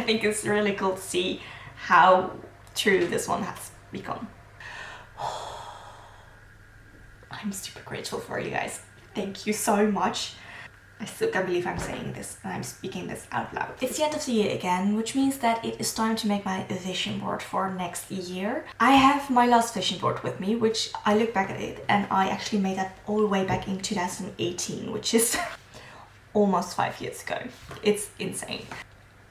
think it's really cool to see how true this one has become. I'm super grateful for you guys. Thank you so much. I still can't believe I'm saying this and I'm speaking this out loud. It's the end of the year again, which means that it is time to make my vision board for next year. I have my last vision board with me, which I look back at it and I actually made that all the way back in 2018, which is almost 5 years ago. It's insane.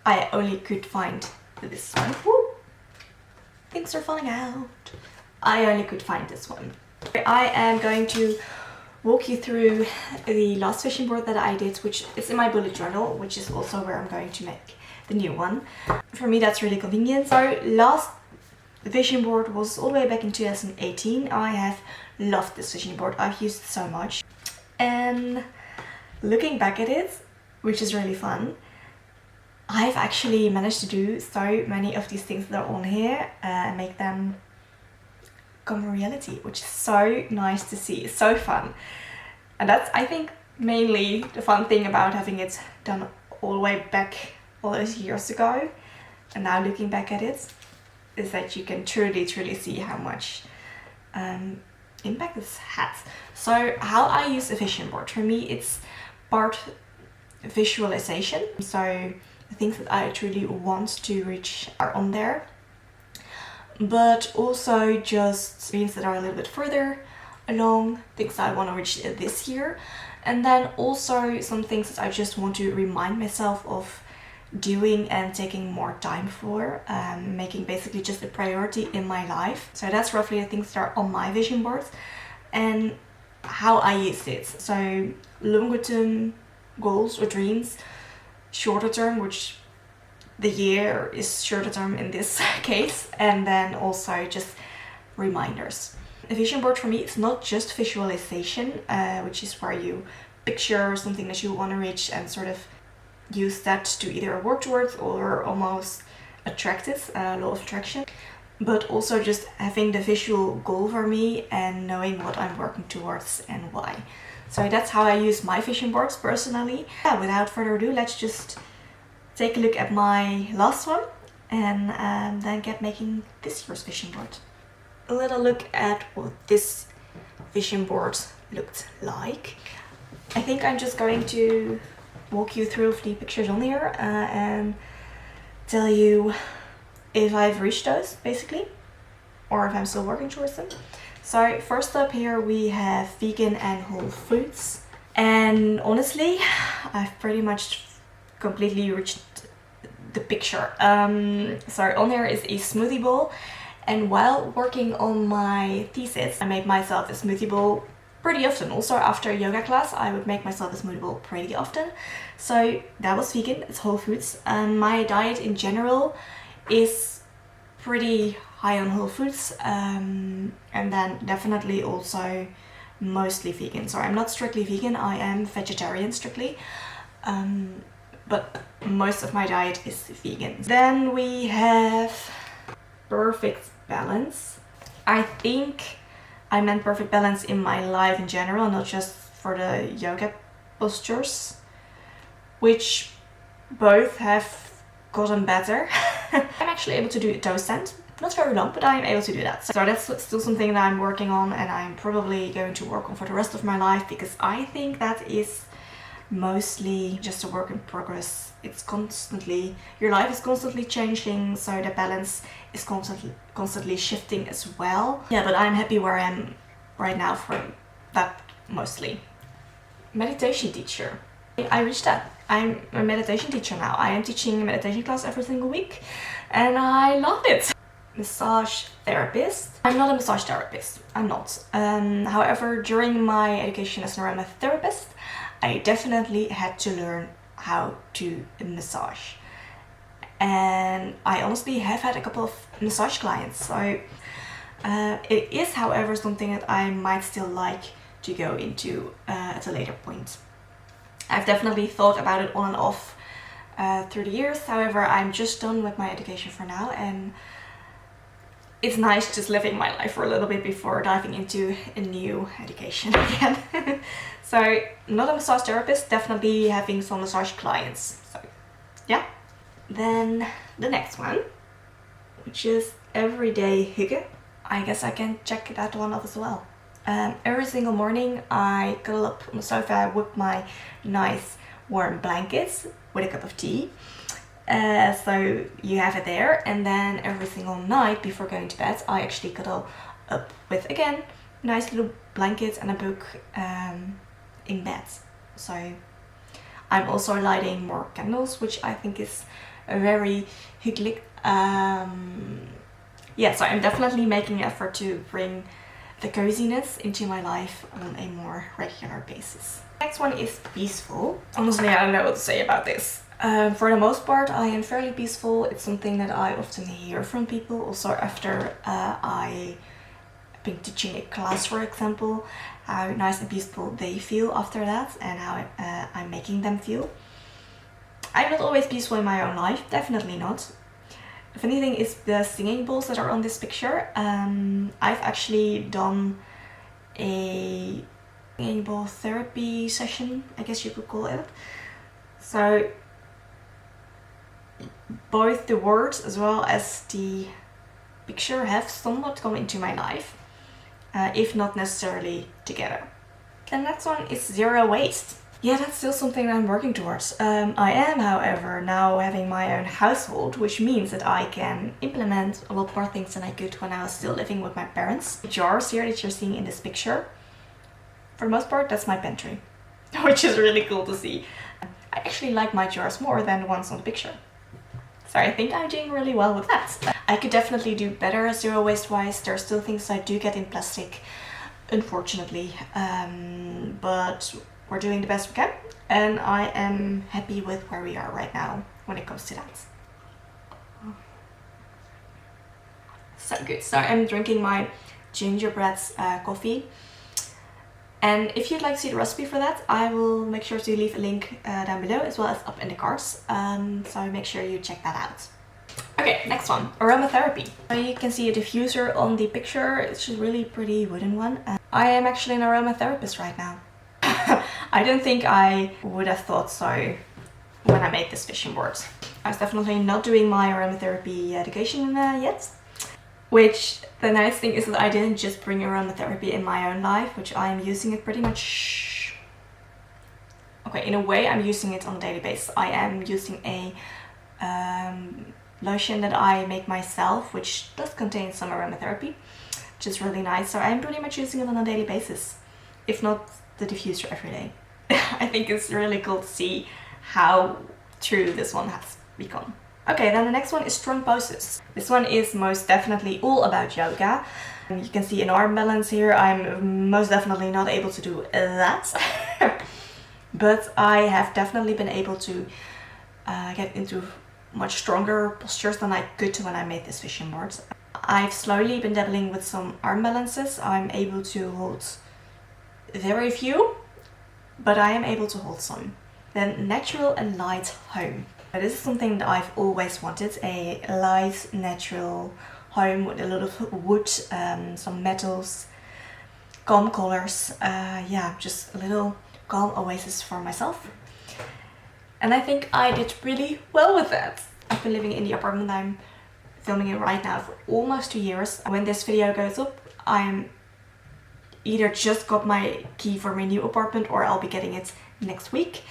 I only could find this one. Woo! Things are falling out. I only could find this one. I am going to walk you through the last vision board that I did, which is in my bullet journal, which is also where I'm going to make the new one. For me, that's really convenient. So last vision board was all the way back in 2018. I have loved this vision board. I've used it so much. And looking back at it, which is really fun, I've actually managed to do so many of these things that are on here and make them become a reality, which is so nice to see. It's so fun. And that's, I think, mainly the fun thing about having it done all the way back all those years ago. And now looking back at it, is that you can truly see how much impact this has. So how I use a vision board, for me it's part visualization. So the things that I truly want to reach are on there, but also just dreams that are a little bit further along, things that I want to reach this year, and then also some things that I just want to remind myself of doing and taking more time for, making basically just a priority in my life. So that's roughly the things that are on my vision board and how I use it. So longer term goals or dreams, shorter term, which the year is shorter term in this case, and then also just reminders. A vision board for me is not just visualization, which is where you picture something that you want to reach and sort of use that to either work towards or almost attract it, law of attraction, but also just having the visual goal for me and knowing what I'm working towards and why. So that's how I use my vision boards personally. Yeah, without further ado, let's just take a look at my last one and then get making this year's vision board. A little look at what this vision board looked like. I think I'm just going to walk you through the pictures on here and tell you if I've reached those, basically, or if I'm still working towards them. So first up here we have vegan and whole foods, and honestly I've pretty much completely reached the picture. So on there is a smoothie bowl, and while working on my thesis I made myself a smoothie bowl pretty often. Also after a yoga class I would make myself a smoothie bowl pretty often. So that was vegan, it's whole foods. My diet in general is pretty high on whole foods, and then definitely also mostly vegan. So I'm not strictly vegan, I am vegetarian strictly, but most of my diet is vegan. Then we have perfect balance. I think I meant perfect balance in my life in general, not just for the yoga postures, which both have gotten better. I'm actually able to do a toe stand. Not very long, but I'm able to do that. So that's still something that I'm working on, and I'm probably going to work on for the rest of my life, because I think that is mostly just a work in progress. It's constantly, your life is constantly changing, so the balance is constantly shifting as well. Yeah, but I'm happy where I am right now for that mostly. Meditation teacher. I reached that. I'm a meditation teacher now. I am teaching a meditation class every single week and I love it. Massage therapist. I'm not a massage therapist. I'm not. However, during my education as an aromatherapist, I definitely had to learn how to massage. And I honestly have had a couple of massage clients. So it is, however, something that I might still like to go into at a later point. I've definitely thought about it on and off through the years. However, I'm just done with my education for now, and it's nice just living my life for a little bit before diving into a new education again. So, not a massage therapist, definitely having some massage clients. So, yeah. Then the next one, which is everyday hygge. I guess I can check that one off as well. Every single morning I cuddle up on the sofa with my nice warm blankets with a cup of tea. So you have it there, and then every single night before going to bed I actually cuddle up with, again, nice little blankets and a book in bed. So I'm also lighting more candles, which I think is a very hyggelijk. Yeah, so I'm definitely making an effort to bring the coziness into my life on a more regular basis. Next one is peaceful. Honestly, I don't know what to say about this. For the most part, I am fairly peaceful. It's something that I often hear from people. Also after I've been teaching a class, for example, how nice and peaceful they feel after that and how I'm making them feel. I'm not always peaceful in my own life, definitely not. If anything, it's the singing bowls that are on this picture. I've actually done a singing bowl therapy session, I guess you could call it. So both the words as well as the picture have somewhat come into my life, if not necessarily together. The next one is zero waste. Yeah, that's still something I'm working towards. I am, however, now having my own household, which means that I can implement a lot more things than I could when I was still living with my parents. The jars here that you're seeing in this picture, for the most part, that's my pantry, which is really cool to see. I actually like my jars more than the ones on the picture. So I think I'm doing really well with that. I could definitely do better zero waste wise. There are still things I do get in plastic, unfortunately, but we're doing the best we can, and I am happy with where we are right now when it comes to that. So good. So I'm drinking my gingerbread coffee, and if you'd like to see the recipe for that, I will make sure to leave a link down below as well as up in the cards, so make sure you check that out. Okay, next one, aromatherapy. You can see a diffuser on the picture. It's a really pretty wooden one. I am actually an aromatherapist right now. I don't think I would have thought so when I made this vision board. I was definitely not doing my aromatherapy education yet. Which, the nice thing is that I didn't just bring aromatherapy in my own life, which I am using it pretty much... Okay, in a way I'm using it on a daily basis. I am using a lotion that I make myself, which does contain some aromatherapy, which is really nice. So I'm pretty much using it on a daily basis, if not the diffuser every day. I think it's really cool to see how true this one has become. Okay, then the next one is strong poses. This one is most definitely all about yoga. You can see an arm balance here. I'm most definitely not able to do that. But I have definitely been able to get into much stronger postures than I could when I made this vision board. I've slowly been dabbling with some arm balances. I'm able to hold very few, but I am able to hold some. Then natural and light home. Now, this is something that I've always wanted, a light, natural home with a lot of wood, some metals, calm colors. Yeah, just a little calm oasis for myself. And I think I did really well with that. I've been living in the apartment I'm filming in right now for almost 2 years. When this video goes up, I'm either just got my key for my new apartment or I'll be getting it next week.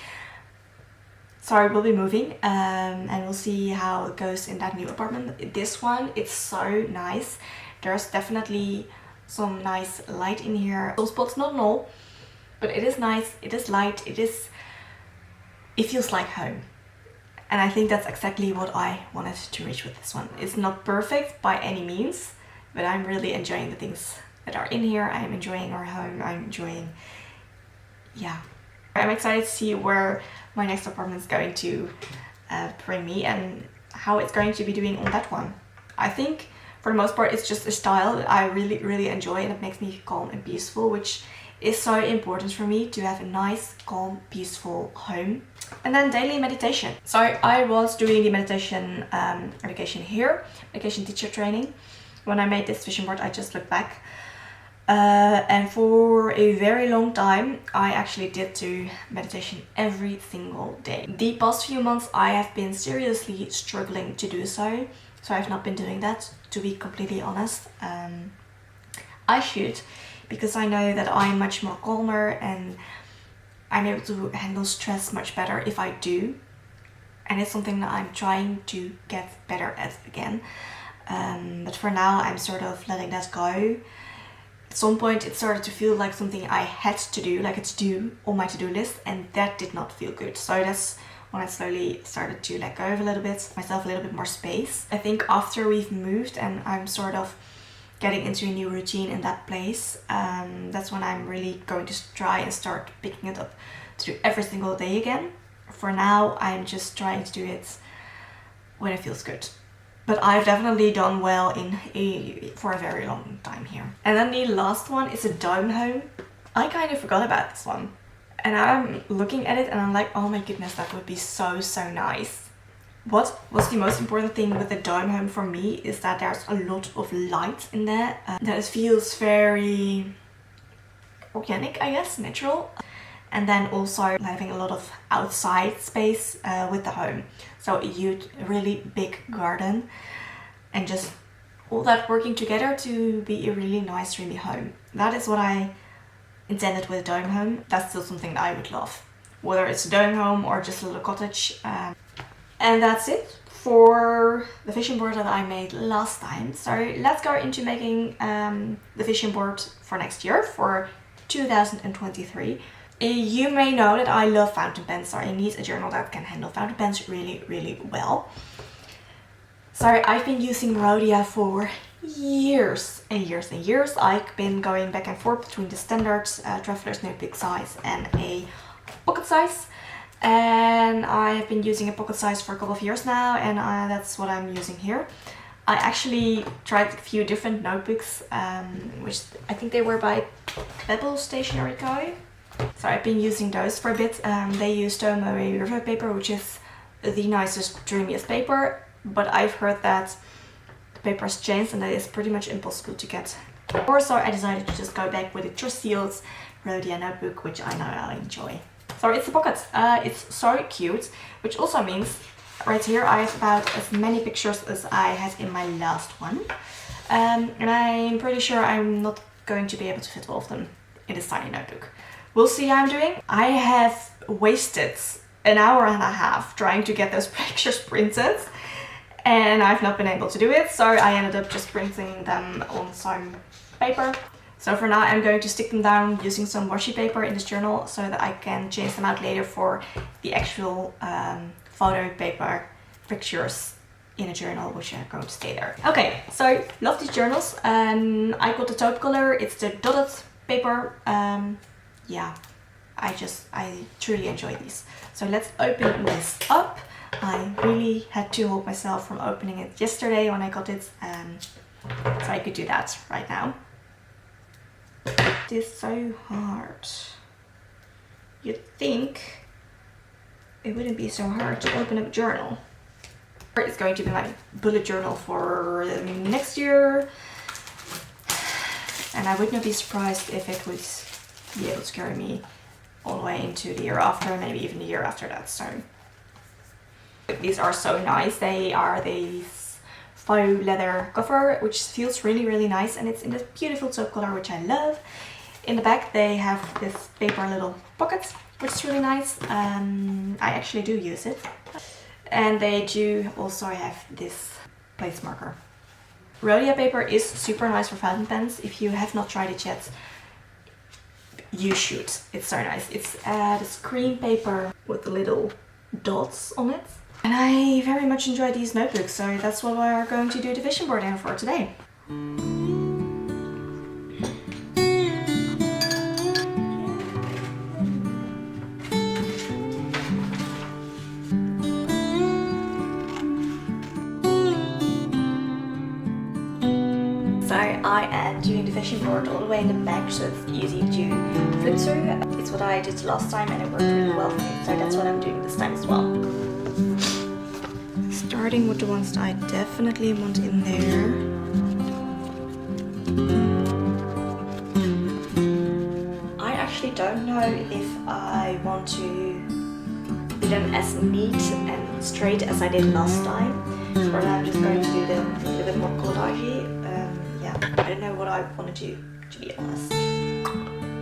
So I will be moving and we'll see how it goes in that new apartment. This one, it's so nice. There's definitely some nice light in here. Those spots, not all, but it is nice, it is light, it feels like home. And I think that's exactly what I wanted to reach with this one. It's not perfect by any means, but I'm really enjoying the things that are in here. I'm enjoying our home, I'm enjoying, yeah. I'm excited to see where my next apartment is going to bring me and how it's going to be doing on that one. I think for the most part it's just a style that I really enjoy, and it makes me calm and peaceful, which is so important for me, to have a nice, calm, peaceful home. And then daily meditation. So I was doing the meditation education here, meditation teacher training. When I made this vision board, I just looked back. And for a very long time, I actually did do meditation every single day. The past few months, I have been seriously struggling to do so. So I've not been doing that, to be completely honest. I should, because I know that I'm much more calmer and I'm able to handle stress much better if I do. And it's something that I'm trying to get better at again. But for now, I'm sort of letting that go. At some point it started to feel like something I had to do, like it's due on my to-do list, and that did not feel good. So that's when I slowly started to let go of a little bit, myself a little bit more space. I think after we've moved and I'm sort of getting into a new routine in that place, that's when I'm really going to try and start picking it up to do every single day again. For now, I'm just trying to do it when it feels good. But I've definitely done well for a very long time here. And then the last one is a down home. I kind of forgot about this one. And I'm looking at it and I'm like, oh my goodness, that would be so, so nice. What was the most important thing with the down home for me is that there's a lot of light in there. That it feels very organic, I guess, natural. And then also having a lot of outside space with the home. So a huge, really big garden and just all that working together to be a really nice, dreamy home. That is what I intended with a dome home. That's still something that I would love. Whether it's a dome home or just a little cottage. And that's it for the vision board that I made last time. So let's go into making the vision board for next year, for 2023. You may know that I love fountain pens, so I need a journal that can handle fountain pens really, really well. So I've been using Rhodia for years and years and years. I've been going back and forth between the standard traveler's notebook size and a pocket size. And I've been using a pocket size for a couple of years now, and that's what I'm using here. I actually tried a few different notebooks, which I think they were by Pebble Stationery Co. So I've been using those for a bit. They use Tomo River paper, which is the nicest, dreamiest paper, but I've heard that the paper has changed and that it's pretty much impossible to get. Or so I decided to just go back with a Trusty Rhodia notebook, which I know I'll enjoy. So it's a pocket. It's so cute, which also means right here I have about as many pictures as I had in my last one. And I'm pretty sure I'm not going to be able to fit all of them in this tiny notebook. We'll see how I'm doing. I have wasted an hour and a half trying to get those pictures printed, and I've not been able to do it, so I ended up just printing them on some paper. So for now I'm going to stick them down using some washi paper in this journal so that I can change them out later for the actual photo paper pictures in a journal, which are going to stay there. Okay, so love these journals. I got the taupe color, it's the dotted paper. Yeah, I truly enjoy these. So let's open this up. I really had to hold myself from opening it yesterday when I got it, so I could do that right now. It is so hard. You'd think it wouldn't be so hard to open up a journal. It's going to be my bullet journal for next year, and I would not be surprised if it would be able to carry me all the way into the year after, maybe even the year after that. So these are so nice. They are this faux leather cover, which feels really, really nice, and it's in this beautiful taupe color, which I love. In the back they have this paper little pocket, which is really nice. I actually do use it. And they do also have this place marker. Rhodia paper is super nice for fountain pens. If you have not tried it yet, you should. It's so nice. It's this cream paper with the little dots on it. And I very much enjoy these notebooks, so that's what we're going to do the vision board in for today. So I am doing the vision board all the way in the back, so it's easy to flip through. It's what I did last time and it worked really well for me, so that's what I'm doing this time as well. Starting with the ones that I definitely want in there. don't know if I want to do them as neat and straight as I did last time. For now I'm just going to do them a little bit more collagey. Yeah, I don't know what I want to do, to be honest.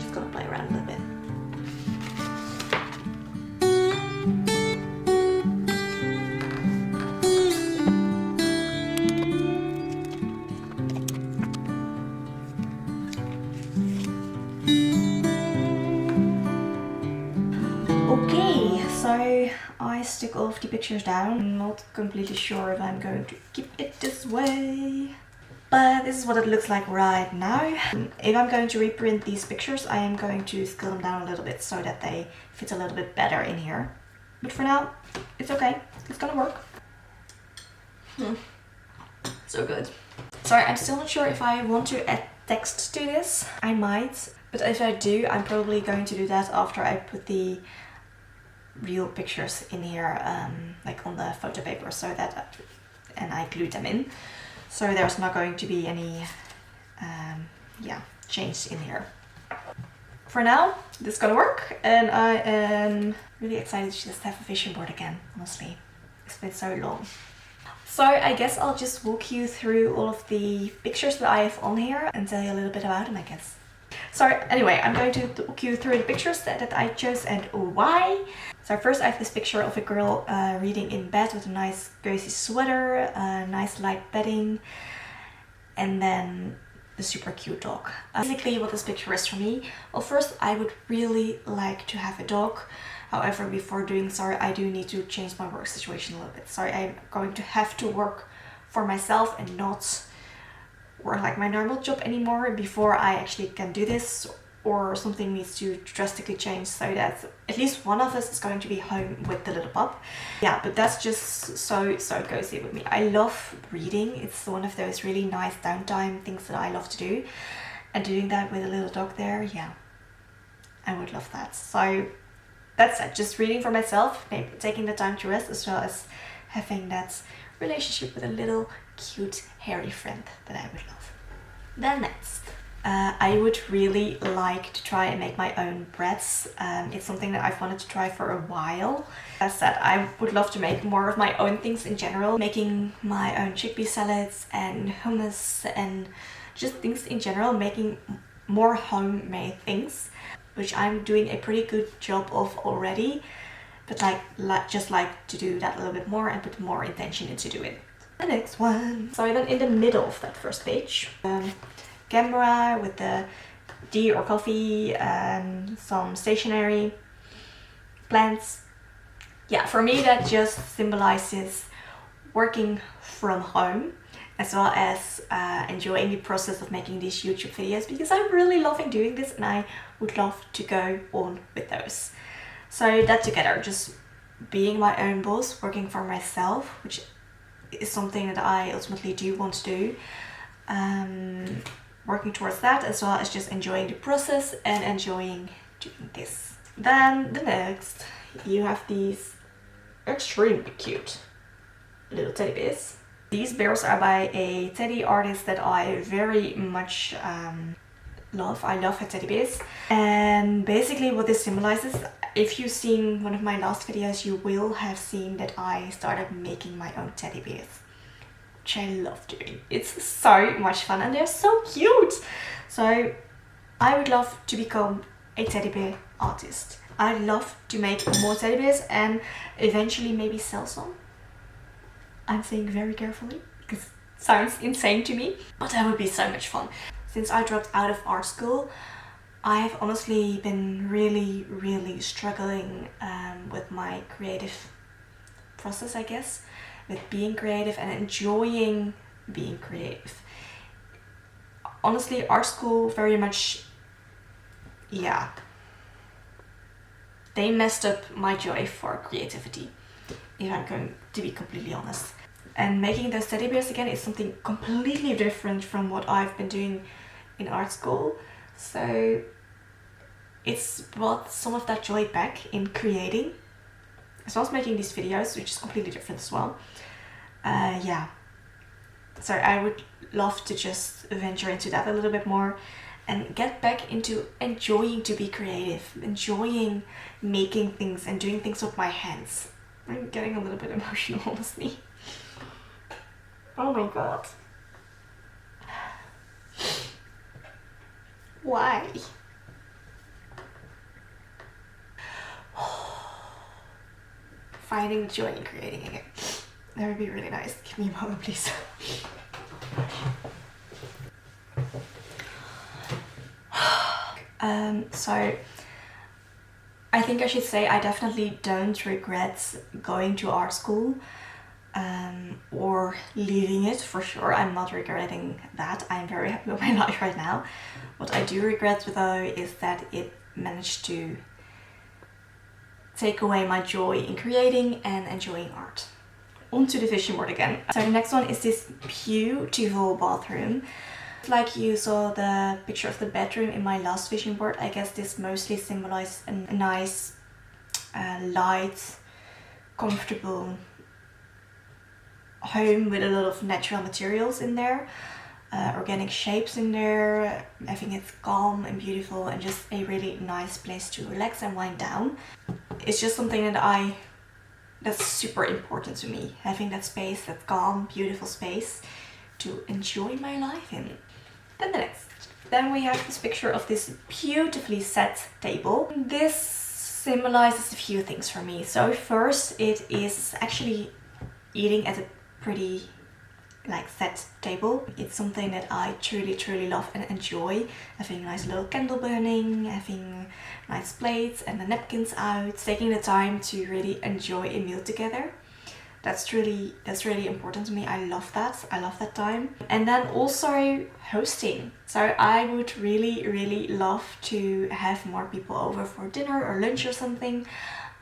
Just gonna play around a little bit. Okay, so I stick all of the pictures down. I'm not completely sure if I'm going to keep it this way, but this is what it looks like right now. If I'm going to reprint these pictures, I am going to scale them down a little bit so that they fit a little bit better in here. But for now, it's okay. It's gonna work. So good. Sorry, I'm still not sure if I want to add text to this. I might, but if I do, I'm probably going to do that after I put the real pictures in here, like on the photo paper, so that, and I glued them in. So there's not going to be any, yeah, change in here. For now, this is gonna work, and I am really excited to just have a vision board again, honestly. It's been so long. So I guess I'll just walk you through all of the pictures that I have on here and tell you a little bit about them, I guess. So anyway, I'm going to walk you through the pictures that I chose and why. So first I have this picture of a girl reading in bed with a nice cozy sweater, nice light bedding, and then the super cute dog. Basically what this picture is for me, well, first I would really like to have a dog. However, before doing so, I do need to change my work situation a little bit. So I'm going to have to work for myself and not work like my normal job anymore before I actually can do this, or something needs to drastically change so that at least one of us is going to be home with the little pup. Yeah, but that's just so cozy with me. I love reading. It's one of those really nice downtime things that I love to do, and doing that with a little dog there, yeah, I would love that. So that's it, just reading for myself, maybe taking the time to rest, as well as having that relationship with a little cute hairy friend that I would love. Then next, I would really like to try and make my own breads. It's something that I've wanted to try for a while. As said, I would love to make more of my own things in general, making my own chickpea salads and hummus and just things in general, making more homemade things, which I'm doing a pretty good job of already, but just like to do that a little bit more and put more intention into doing. The next one. So then in the middle of that first page, camera with the tea or coffee and some stationery, plants. Yeah, for me that just symbolizes working from home, as well as enjoying the process of making these YouTube videos, because I'm really loving doing this and I would love to go on with those. So that together, just being my own boss, working for myself, which is something that I ultimately do want to do, working towards that, as well as just enjoying the process and enjoying doing this. Then the next, you have these extremely cute little teddy bears. These bears are by a teddy artist that I very much love. I love her teddy bears. And basically what this symbolizes, if you've seen one of my last videos, you will have seen that I started making my own teddy bears, which I love doing. It's so much fun and they're so cute. So I would love to become a teddy bear artist. I'd love to make more teddy bears and eventually maybe sell some. I'm saying very carefully because it sounds insane to me, but that would be so much fun. Since I dropped out of art school, I've honestly been really struggling with my creative process, I guess, with being creative and enjoying being creative. Honestly, art school very much, yeah, they messed up my joy for creativity, if I'm going to be completely honest. And making those teddy bears again is something completely different from what I've been doing in art school. So it's brought some of that joy back in creating, as well as making these videos, which is completely different as well. Yeah. So I would love to just venture into that a little bit more and get back into enjoying to be creative, enjoying making things and doing things with my hands. I'm getting a little bit emotional, honestly. Oh my god. Why? Finding joy in creating again. That would be really nice. Give me a moment, please. So I think I should say I definitely don't regret going to art school or leaving it, for sure. I'm not regretting that. I'm very happy with my life right now. What I do regret though is that it managed to take away my joy in creating and enjoying art. On to the vision board again. So the next one is this beautiful bathroom. Like you saw the picture of the bedroom in my last vision board, I guess this mostly symbolizes a nice, light, comfortable home with a lot of natural materials in there, organic shapes in there. I think it's calm and beautiful and just a really nice place to relax and wind down. It's just something that's super important to me, having that space, that calm, beautiful space to enjoy my life in. Then we have this picture of this beautifully set table. This symbolizes a few things for me. So first, it is actually eating at a pretty set table. It's something that I truly love and enjoy. Having a nice little candle burning, having nice plates and the napkins out, taking the time to really enjoy a meal together. That's really important to me. I love that time. And then also hosting. So I would really love to have more people over for dinner or lunch or something.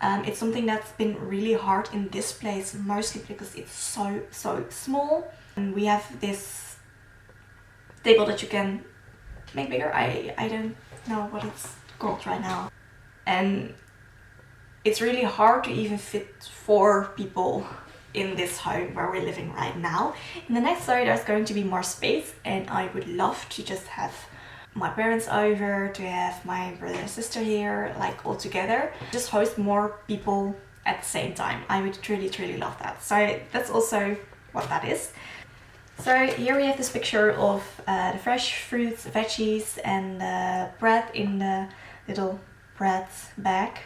It's something that's been really hard in this place, mostly because it's so small. And we have this table that you can make bigger. I don't know what it's called right now. And it's really hard to even fit 4 people in this home where we're living right now. In the next story there's going to be more space, and I would love to just have my parents over, to have my brother and sister here, like all together. Just host more people at the same time. I would truly love that. So that's also what that is. So here we have this picture of the fresh fruits, veggies and the bread in the little bread bag,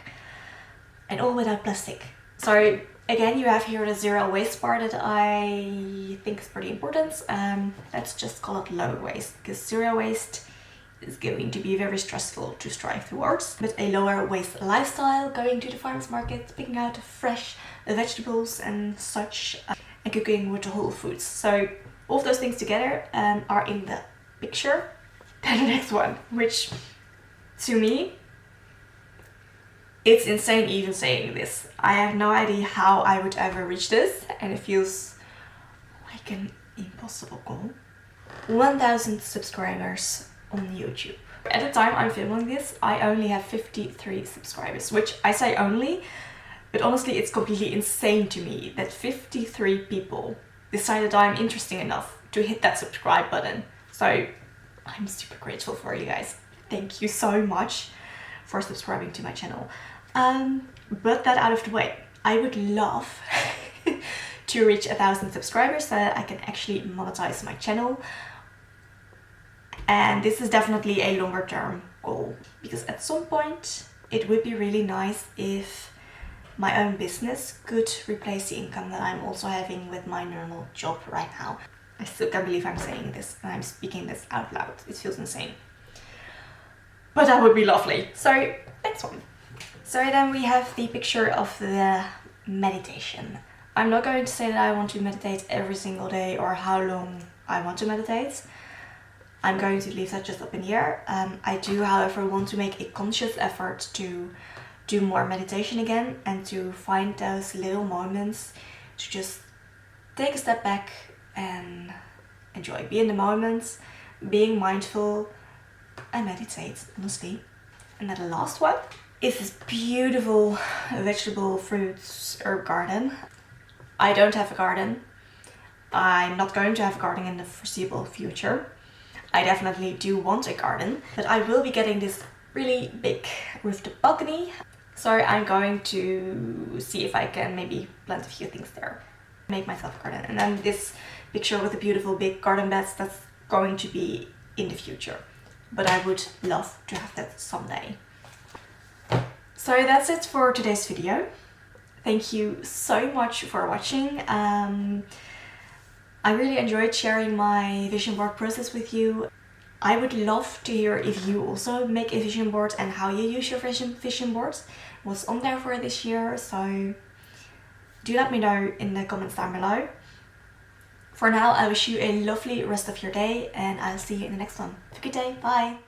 and all without plastic. So again, you have here the zero waste part that I think is pretty important. Let's just call it low waste, because zero waste is going to be very stressful to strive towards. But a lower waste lifestyle, going to the farmers market, picking out fresh vegetables and such, and cooking with the whole foods. So all of those things together are in the picture. Then the next one, which to me, it's insane even saying this. I have no idea how I would ever reach this, and it feels like an impossible goal. 1,000 subscribers on YouTube. At the time I'm filming this, I only have 53 subscribers, which I say only, but honestly it's completely insane to me that 53 people decided I'm interesting enough to hit that subscribe button. So I'm super grateful for you guys. Thank you so much for subscribing to my channel. But that out of the way, I would love to reach 1,000 subscribers so that I can actually monetize my channel. And this is definitely a longer term goal, because at some point it would be really nice if my own business could replace the income that I'm also having with my normal job right now. I still can't believe I'm saying this and I'm speaking this out loud. It feels insane. But that would be lovely. So next one. So then we have the picture of the meditation. I'm not going to say that I want to meditate every single day or how long I want to meditate. I'm going to leave that just up in the air. I do, however, want to make a conscious effort to do more meditation again and to find those little moments to just take a step back and enjoy. Be in the moment, being mindful and meditate, honestly. And then the last one is this beautiful vegetable, fruits, herb garden. I don't have a garden. I'm not going to have a garden in the foreseeable future. I definitely do want a garden, but I will be getting this really big roofed balcony. So I'm going to see if I can maybe plant a few things there. Make myself a garden. And then this picture with the beautiful big garden beds, that's going to be in the future. But I would love to have that someday. So that's it for today's video. Thank you so much for watching. I really enjoyed sharing my vision board process with you. I would love to hear if you also make a vision board and how you use your vision boards. What's on there for this year, so do let me know in the comments down below. For now, I wish you a lovely rest of your day and I'll see you in the next one. Have a good day, bye!